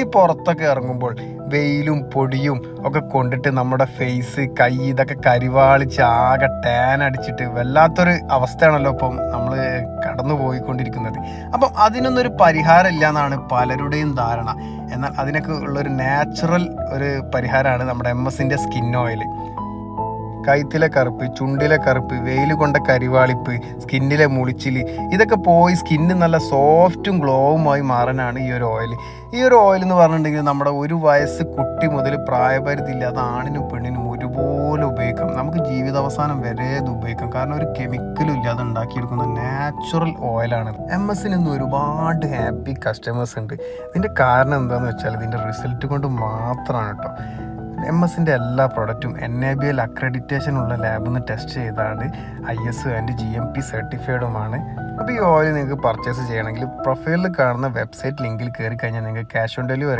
ഈ പുറത്തൊക്കെ ഇറങ്ങുമ്പോൾ വെയിലും പൊടിയും ഒക്കെ കൊണ്ടിട്ട് നമ്മുടെ ഫേസ് കൈ ഇതൊക്കെ കരിവാളിച്ച് ആകെ ടാൻ അടിച്ചിട്ട് വല്ലാത്തൊരു അവസ്ഥയാണല്ലോ ഇപ്പം നമ്മൾ കടന്നു പോയിക്കൊണ്ടിരിക്കുന്നത്. അപ്പം അതിനൊന്നൊരു പരിഹാരം ഇല്ല എന്നാണ് പലരുടെയും ധാരണ. എന്നാൽ അതിനൊക്കെ ഉള്ളൊരു നാച്ചുറൽ ഒരു പരിഹാരമാണ് നമ്മുടെ MS-ന്റെ സ്കിൻ ഓയിൽ. കഴുത്തിലെ കറുപ്പ്, ചുണ്ടിലെ കറുപ്പ്, വെയിൽ കൊണ്ട കരിവാളിപ്പ്, സ്കിന്നിലെ മുളിച്ചില്, ഇതൊക്കെ പോയി സ്കിന്ന് നല്ല സോഫ്റ്റും ഗ്ലോവുമായി മാറാനാണ് ഈ ഒരു ഓയിൽ. ഈ ഒരു ഓയിൽ എന്ന് പറഞ്ഞിട്ടുണ്ടെങ്കിൽ നമ്മുടെ ഒരു വയസ്സ് കുട്ടി മുതൽ പ്രായപരിധി ഇല്ലാതെ ആണിനും പെണ്ണിനും ഒരുപോലെ ഉപയോഗിക്കാം. നമുക്ക് ജീവിതാവസാനം വരെ ഇത് ഉപയോഗിക്കാം. കാരണം ഒരു കെമിക്കലും ഇല്ലാതെ ഉണ്ടാക്കിയെടുക്കുന്ന നാച്ചുറൽ ഓയിലാണ്. MS-ന് ഇന്ന് ഒരുപാട് ഹാപ്പി കസ്റ്റമേഴ്സ് ഉണ്ട്. ഇതിൻ്റെ കാരണം എന്താണെന്ന് വെച്ചാൽ ഇതിൻ്റെ റിസൾട്ട് കൊണ്ട് മാത്രമാണ് കേട്ടോ. MS-ന്റെ എല്ലാ പ്രൊഡക്റ്റും NABL അക്രഡിറ്റേഷൻ ഉള്ള ലാബിൽ നിന്ന് ടെസ്റ്റ് ചെയ്താണ് IS ആൻഡ് GMP സർട്ടിഫൈഡുമാണ്. അപ്പോൾ ഈ ഓയിൽ നിങ്ങൾക്ക് പർച്ചേസ് ചെയ്യണമെങ്കിൽ പ്രൊഫൈലിൽ കാണുന്ന വെബ്സൈറ്റ് ലിങ്കിൽ കയറി കഴിഞ്ഞാൽ നിങ്ങൾക്ക് ക്യാഷ് ഓൺ ഡെലിവറി